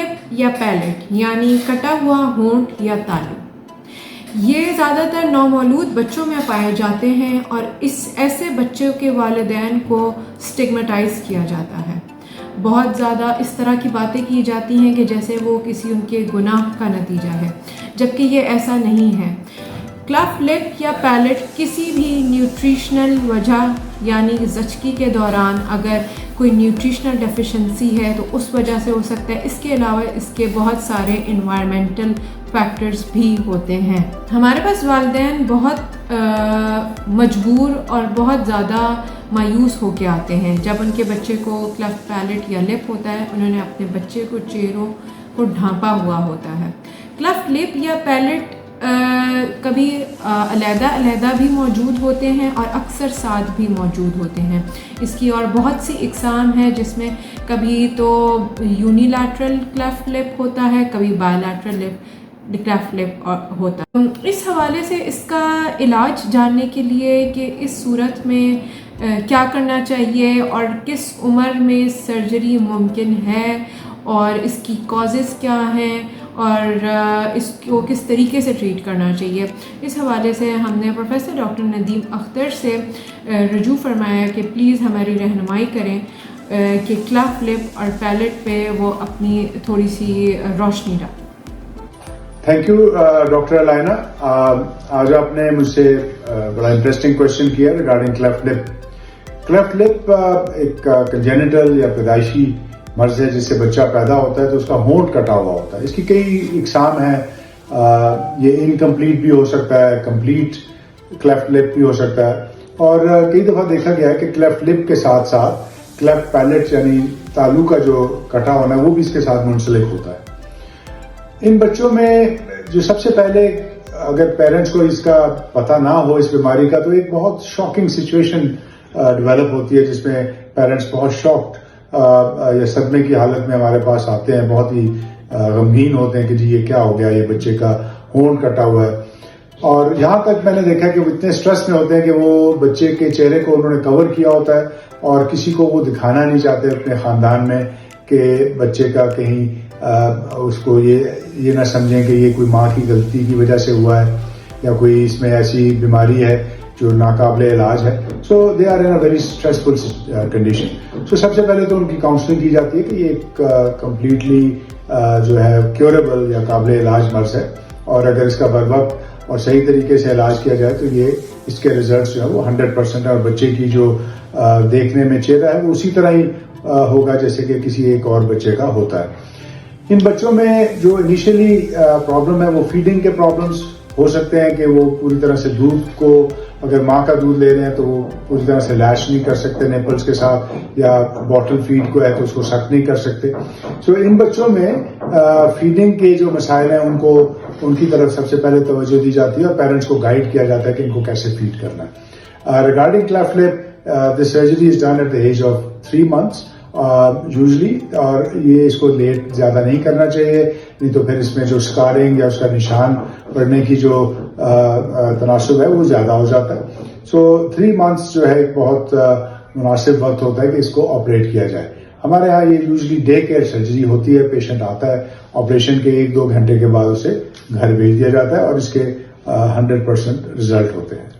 Lip یا pellet یعنی کٹا ہوا ہونٹ یا تالو، یہ زیادہ تر نومولود بچوں میں پائے جاتے ہیں اور ایسے بچوں کے والدین کو سٹگمیٹائز کیا جاتا ہے۔ بہت زیادہ اس طرح کی باتیں کی جاتی ہیں کہ جیسے وہ کسی ان کے گناہ کا نتیجہ ہے، جبکہ یہ ایسا نہیں ہے۔ کلفٹ لپ یا پیلٹ کسی بھی نیوٹریشنل وجہ یعنی زچگی کے دوران اگر کوئی نیوٹریشنل ڈیفیشنسی ہے تو اس وجہ سے ہو سکتا ہے۔ اس کے علاوہ اس کے بہت سارے انوائرمنٹل فیکٹرز بھی ہوتے ہیں۔ ہمارے پاس والدین بہت مجبور اور بہت زیادہ مایوس ہو کے آتے ہیں جب ان کے بچے کو کلفٹ پیلٹ یا لپ ہوتا ہے، انہوں نے اپنے بچے کو چہروں کو ڈھانپا ہوا ہوتا ہے۔ کلفٹ لپ یا پیلٹ کبھی علیحدہ بھی موجود ہوتے ہیں اور اکثر ساتھ بھی موجود ہوتے ہیں۔ اس کی اور بہت سی اقسام ہیں جس میں کبھی تو یونیلیٹرل کلفٹ لپ ہوتا ہے، کبھی بائیلیٹرل کلفٹ لپ ہوتا ہے۔ اس حوالے سے اس کا علاج جاننے کے لیے کہ اس صورت میں کیا کرنا چاہیے اور کس عمر میں سرجری ممکن ہے اور اس کی کازز کیا ہیں اور اس کو کس طریقے سے ٹریٹ کرنا چاہیے، اس حوالے سے ہم نے پروفیسر ڈاکٹر ندیم اختر سے رجوع فرمایا کہ پلیز ہماری رہنمائی کریں کہ کلفٹ لپ اور پیلٹ پہ وہ اپنی تھوڑی سی روشنی ڈالیں۔ تھینک یو ڈاکٹر الائنا، آج آپ نے مجھ سے بڑا انٹرسٹنگ کوشچن کیا regarding cleft lip. Cleft lip ایک کنجینیٹل یا پیدائشی مرض ہے جس سے بچہ پیدا ہوتا ہے تو اس کا ہونٹ کٹا ہوا ہوتا ہے۔ اس کی کئی اقسام ہیں، یہ انکمپلیٹ بھی ہو سکتا ہے، کمپلیٹ کلفٹ لپ بھی ہو سکتا ہے، اور کئی دفعہ دیکھا گیا ہے کہ کلفٹ لپ کے ساتھ ساتھ کلفٹ پیلٹ یعنی تالو کا جو کٹا ہونا ہے وہ بھی اس کے ساتھ منسلک ہوتا ہے۔ ان بچوں میں جو سب سے پہلے اگر پیرنٹس کو اس کا پتہ نہ ہو اس بیماری کا تو ایک بہت شاکنگ سچویشن ڈیولپ ہوتی ہے جس میں پیرنٹس بہت شاکڈ یا صدمے کی حالت میں ہمارے پاس آتے ہیں، بہت ہی غمگین ہوتے ہیں کہ جی یہ کیا ہو گیا، یہ بچے کا ہونٹ کٹا ہوا ہے۔ اور یہاں تک میں نے دیکھا کہ وہ اتنے سٹریس میں ہوتے ہیں کہ وہ بچے کے چہرے کو انہوں نے کور کیا ہوتا ہے اور کسی کو وہ دکھانا نہیں چاہتے اپنے خاندان میں کہ بچے کا کہیں اس کو یہ نہ سمجھیں کہ یہ کوئی ماں کی غلطی کی وجہ سے ہوا ہے یا کوئی اس میں ایسی بیماری ہے جو ناقابل علاج ہے۔ So they are in a very stressful condition. So سب سے پہلے تو ان کی کاؤنسلنگ کی جاتی ہے کہ یہ ایک کمپلیٹلی جو ہے کیوریبل یا قابل علاج مرض ہے، اور اگر اس کا بر وقت اور صحیح طریقے سے علاج کیا جائے تو یہ اس کے ریزلٹس جو ہے وہ 100% ہے، اور بچے کی جو دیکھنے میں چہرہ ہے وہ اسی طرح ہی ہوگا جیسے کہ کسی ایک اور بچے کا ہوتا ہے۔ ان بچوں میں جو انیشلی پرابلم ہے وہ فیڈنگ کے پرابلمس ہو سکتے ہیں کہ وہ پوری طرح سے دودھ کو، اگر ماں کا دودھ لے رہے ہیں تو وہ پوری طرح سے لیش نہیں کر سکتے نیپلز کے ساتھ، یا باٹل فیڈ کو ہے تو اس کو سک نہیں کر سکتے۔ سو ان بچوں میں فیڈنگ کے جو مسائل ہیں ان کی طرف سب سے پہلے توجہ دی جاتی ہے اور پیرنٹس کو گائیڈ کیا جاتا ہے کہ ان کو کیسے فیڈ کرنا ہے۔ Regarding cleft lip, the surgery is done at the age of 3 months usually، اور یہ اس کو لیٹ زیادہ نہیں کرنا چاہیے، نہیں تو پھر اس میں جو اسکارنگ یا اس کا نشان پڑنے کی جو تناسب ہے وہ زیادہ ہو جاتا ہے۔ سو 3 months جو ہے ایک بہت مناسب وقت ہوتا ہے کہ اس کو آپریٹ کیا جائے۔ ہمارے ہاں یہ یوزلی ڈے کیئر سرجری ہوتی ہے، پیشنٹ آتا ہے، آپریشن کے 1-2 گھنٹے کے بعد اسے گھر بھیج دیا جاتا ہے اور اس کے 100% ریزلٹ ہوتے ہیں۔